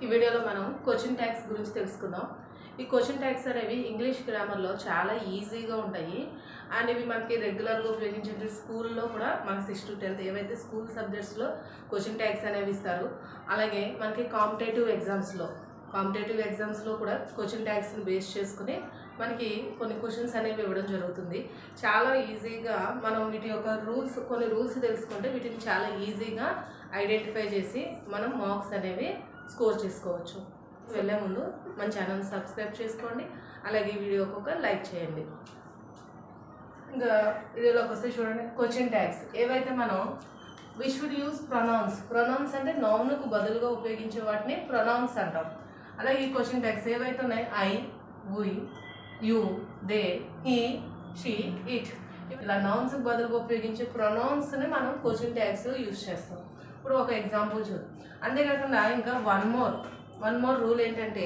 ఈ వీడియోలో మనం క్వశ్చన్ ట్యాగ్స్ గురించి తెలుసుకుందాం. ఈ క్వశ్చన్ ట్యాగ్స్ అనేవి ఇంగ్లీష్ గ్రామర్లో చాలా ఈజీగా ఉంటాయి అండ్ ఇవి మనకి రెగ్యులర్గా ఉపయోగించే స్కూల్లో కూడా మనకి 6th to 10th ఏవైతే స్కూల్ సబ్జెక్ట్స్లో క్వశ్చన్ ట్యాగ్స్ అనేవి ఇస్తారు. అలాగే మనకి కాంపిటేటివ్ ఎగ్జామ్స్లో కూడా క్వశ్చన్ ట్యాగ్స్ని బేస్ చేసుకుని మనకి కొన్ని క్వశ్చన్స్ అనేవి ఇవ్వడం జరుగుతుంది. చాలా ఈజీగా మనం వీటి యొక్క కొన్ని రూల్స్ తెలుసుకుంటే వీటిని చాలా ఈజీగా ఐడెంటిఫై చేసి మనం మార్క్స్ అనేవి స్కోర్ చేసుకోవచ్చు. వెళ్ళే ముందు మన ఛానల్ సబ్స్క్రైబ్ చేసుకోండి, అలాగే ఈ వీడియోకి ఒక లైక్ చేయండి. ఇంకా వీడియోలోకి వస్తే చూడండి, క్వశ్చన్ ట్యాగ్స్ ఏవైతే మనం వి షుడ్ యూజ్ ప్రొనౌన్స్ అంటే నౌన్కు బదులుగా ఉపయోగించే వాటిని ప్రొనౌన్స్ అంటాం. అలాగే ఈ క్వశ్చన్ ట్యాగ్స్ ఏవైతే ఉన్నాయి I, we, you, they, he, she, it ఇలా నౌన్స్కి బదులుగా ఉపయోగించే ప్రొనౌన్స్ని మనం క్వశ్చన్ ట్యాగ్స్ యూజ్ చేస్తాం. ఇప్పుడు ఒక ఎగ్జాంపుల్ చూద్దాం. అంతేకాకుండా ఇంకా వన్ మోర్ రూల్ ఏంటంటే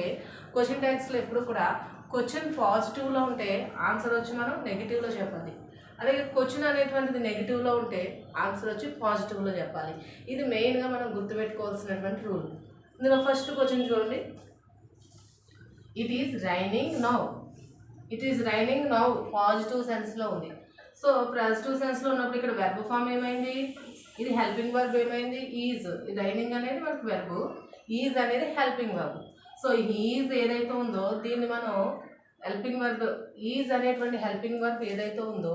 క్వశ్చన్ ట్యాగ్స్లో ఎప్పుడు కూడా క్వశ్చన్ పాజిటివ్లో ఉంటే ఆన్సర్ వచ్చి మనం నెగిటివ్లో చెప్పాలి. అలాగే క్వశ్చన్ అనేటువంటిది నెగిటివ్లో ఉంటే ఆన్సర్ వచ్చి పాజిటివ్లో చెప్పాలి. ఇది మెయిన్గా మనం గుర్తుపెట్టుకోవాల్సినటువంటి రూల్. ఇందులో ఫస్ట్ క్వశ్చన్ చూడండి, it is raining now positive సెన్స్లో ఉంది. సో పాజిటివ్ సెన్స్లో ఉన్నప్పుడు ఇక్కడ వెర్బ్ ఫామ్ ఏమైంది, ఇది హెల్పింగ్ వర్బ్ ఏమైంది, ఈజ్. రైనింగ్ అనేది మనకు వెర్బ్, ఈజ్ అనేది హెల్పింగ్ వర్బ్. సో ఈజ్ ఏదైతే ఉందో దీన్ని మనం హెల్పింగ్ వర్బ్, ఈజ్ అనేటువంటి హెల్పింగ్ వర్బ్ ఏదైతే ఉందో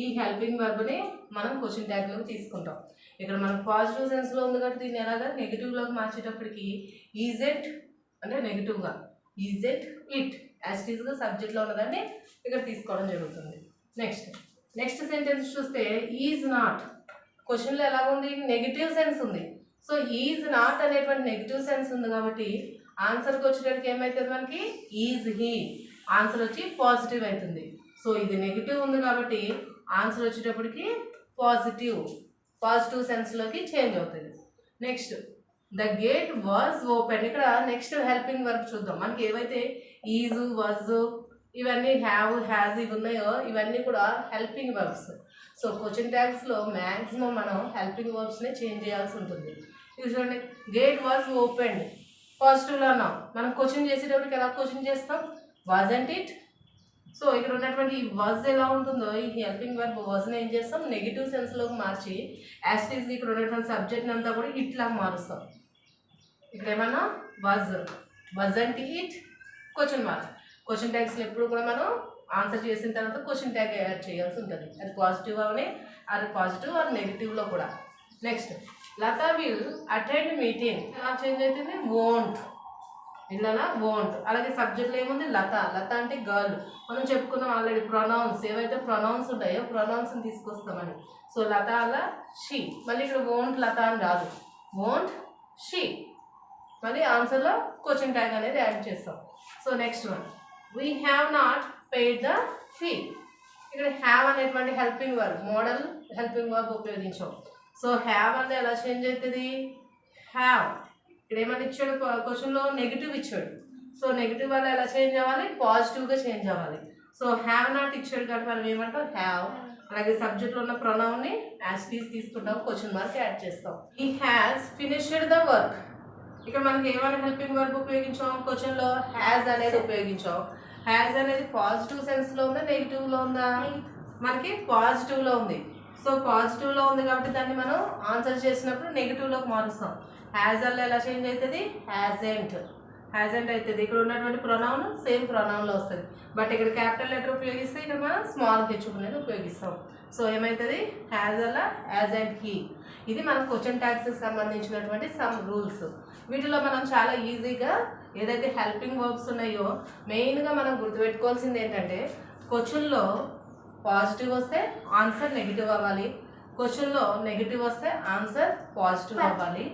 ఈ హెల్పింగ్ వర్బ్ని మనం క్వశ్చన్ ట్యాగ్లోకి తీసుకుంటాం. ఇక్కడ మనం పాజిటివ్ సెన్స్లో ఉంది కాబట్టి దీన్ని ఎలాగా నెగిటివ్లోకి మార్చేటప్పటికి ఈజ్ ఇట్ అంటే నెగిటివ్గా, ఈజ్ ఇట్ యాజ్ ఇట్ ఈజ్గా సబ్జెక్ట్లో ఉన్నదాన్ని ఇక్కడ తీసుకోవడం జరుగుతుంది. నెక్స్ట్ సెంటెన్స్ చూస్తే ఈజ్ నాట్ క్వశ్చన్లో ఎలా ఉంది, నెగిటివ్ సెన్స్ ఉంది. సో ఈజ్ నాట్ అనేటువంటి నెగిటివ్ సెన్స్ ఉంది కాబట్టి ఆన్సర్కి వచ్చేటప్పటికి ఏమవుతుంది, మనకి ఈజ్ హీ ఆన్సర్ వచ్చి పాజిటివ్ అవుతుంది. సో ఇది నెగిటివ్ ఉంది కాబట్టి ఆన్సర్ వచ్చేటప్పటికి పాజిటివ్ సెన్స్లోకి చేంజ్ అవుతుంది. Next the gate was open. ఇక్కడ నెక్స్ట్ హెల్పింగ్ వర్బ్ చూద్దాం. మనకి ఏవైతే ఈజ్, వాజ్ ఇవన్నీ హ్యావ్, హ్యాజ్ ఇవి ఉన్నాయో ఇవన్నీ కూడా హెల్పింగ్ వర్బ్స్. సో క్వశ్చన్ ట్యాగ్స్లో మ్యాక్సిమం మనం హెల్పింగ్ వర్బ్స్ని చేంజ్ చేయాల్సి ఉంటుంది. ఇది చూడండి, గేట్ వాజ్ ఓపెన్ పాజిటివ్లో ఉన్నాం. మనం క్వశ్చన్ చేసేటప్పటికి ఎలా క్వశ్చన్ చేస్తాం, వాజంట్ ఇట్. సో ఇక్కడ ఉన్నటువంటి ఈ వాజ్ ఎలా ఉంటుందో ఈ హెల్పింగ్ వర్బ్ వాజ్ని ఏం చేస్తాం, నెగిటివ్ సెన్స్లోకి మార్చి యాస్టీస్కి ఇక్కడ ఉన్నటువంటి సబ్జెక్ట్ని అంతా కూడా ఇట్లా మారుస్తాం. ఇక్కడ ఏమన్నా వాజంట్ ఇట్ క్వశ్చన్ ట్యాగ్స్లో ఎప్పుడు కూడా మనం ఆన్సర్ చేసిన తర్వాత క్వశ్చన్ ట్యాగ్ యాడ్ చేయాల్సి ఉంటుంది. అది పాజిటివ్ అవనే, అది పాజిటివ్ అది నెగిటివ్లో కూడా. Next Lata will attend meeting ఎలా చేంజ్ అవుతుంది, వోంట్. అలాగే సబ్జెక్ట్లో ఏముంది, లత అంటే గర్ల్. మనం చెప్పుకున్నాం ఆల్రెడీ ప్రొనౌన్స్ ఏవైతే ప్రొనౌన్స్ ఉంటాయో ప్రొనౌన్స్ని తీసుకొస్తామని. సో లత అలా షీ, మళ్ళీ ఇక్కడ వోంట్ లత అని రాదు, వోంట్ షీ. మళ్ళీ ఆన్సర్లో క్వశ్చన్ ట్యాగ్ అనేది యాడ్ చేస్తాం. So next one, we have not paid the fee. ఇక్కడ హ్యావ్ అనేటువంటి helping verb, modal helping verb ఉపయోగించాం. సో హ్యావ్ అంటే ఎలా చేంజ్ అవుతుంది, హ్యావ్. ఇక్కడ ఏమని ఇచ్చాడు, క్వశ్చన్లో నెగిటివ్ ఇచ్చాడు. సో నెగిటివ్ వల్ల ఎలా చేంజ్ అవ్వాలి, పాజిటివ్గా చేంజ్ అవ్వాలి. సో హ్యావ్ నాట్ ఇచ్చాడు కాబట్టి మనం ఏమంటాం, హ్యావ్. అలాగే సబ్జెక్ట్లో ఉన్న ప్రొనౌన్ని యాజ్ తీసుకుంటాం, క్వశ్చన్ మార్క్ యాడ్ చేస్తాం. He has finished the work. ఇక్కడ మనకి ఏమైనా హెల్పింగ్ వర్బ్ ఉపయోగించాం, క్వశ్చన్లో హ్యాజ్ అనేది ఉపయోగించాం. హ్యాజ్ అనేది పాజిటివ్ సెన్స్లో ఉందా నెగిటివ్లో ఉందా, మనకి పాజిటివ్లో ఉంది. సో పాజిటివ్లో ఉంది కాబట్టి దాన్ని మనం ఆన్సర్ చేసినప్పుడు నెగిటివ్లోకి మారుస్తాం. హ్యాజ్ అల్ల ఎలా చేంజ్ అవుతుంది, హ్యాజెంట్ అవుతుంది. ఇక్కడ ఉన్నటువంటి ప్రొనౌన్ సేమ్ ప్రొనౌన్లో వస్తుంది, బట్ ఇక్కడ క్యాపిటల్ లెటర్ ఉపయోగిస్తే ఇక్కడ మనం స్మాల్ హెచ్ అనేది ఉపయోగిస్తాం. సో ఏమవుతుంది, హ్యాజ్ అల్ల హ్యాజెంట్ హీ. ఇది మనం క్వశ్చన్ ట్యాగ్స్కి సంబంధించినటువంటి సమ్ రూల్స్. వీటిలో మనం చాలా ఈజీగా ఏదైతే హెల్పింగ్ వర్బ్స్ ఉన్నాయో మెయిన్గా మనం గుర్తుపెట్టుకోవాల్సింది ఏంటంటే క్వశ్చన్లో పాజిటివ్ వస్తే ఆన్సర్ నెగిటివ్ అవ్వాలి, క్వశ్చన్లో నెగిటివ్ వస్తే ఆన్సర్ పాజిటివ్ అవ్వాలి.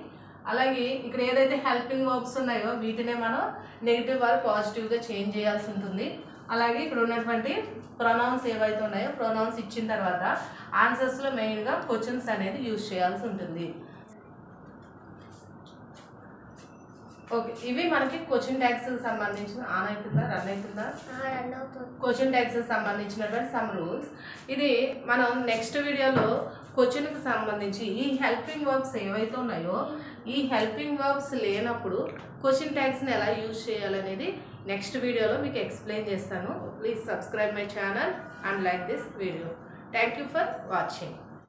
అలాగే ఇక్కడ ఏదైతే హెల్పింగ్ వర్బ్స్ ఉన్నాయో వీటినే మనం నెగిటివ్ వాళ్ళు పాజిటివ్గా చేంజ్ చేయాల్సి ఉంటుంది. అలాగే ఇక్కడ ఉన్నటువంటి ప్రొనౌన్స్ ఏవైతే ఉన్నాయో ప్రొనౌన్స్ ఇచ్చిన తర్వాత ఆన్సర్స్లో మెయిన్గా క్వశ్చన్స్ అనేది యూజ్ చేయాల్సి ఉంటుంది. ఓకే, ఇవి మనకి క్వశ్చన్ ట్యాగ్స్కి సంబంధించిన రన్ అవుతుందా క్వశ్చన్ ట్యాగ్స్కి సంబంధించినటువంటి సమ్ రూల్స్. ఇది మనం నెక్స్ట్ వీడియోలో క్వశ్చన్కి సంబంధించి ఈ హెల్పింగ్ వర్బ్స్ ఏవైతే ఉన్నాయో ఈ హెల్పింగ్ వర్బ్స్ లేనప్పుడు క్వశ్చన్ ట్యాగ్స్ని ఎలా యూజ్ చేయాలనేది నెక్స్ట్ వీడియోలో మీకు ఎక్స్ప్లెయిన్ చేస్తాను. Please subscribe my channel and like this video. Thank you for watching.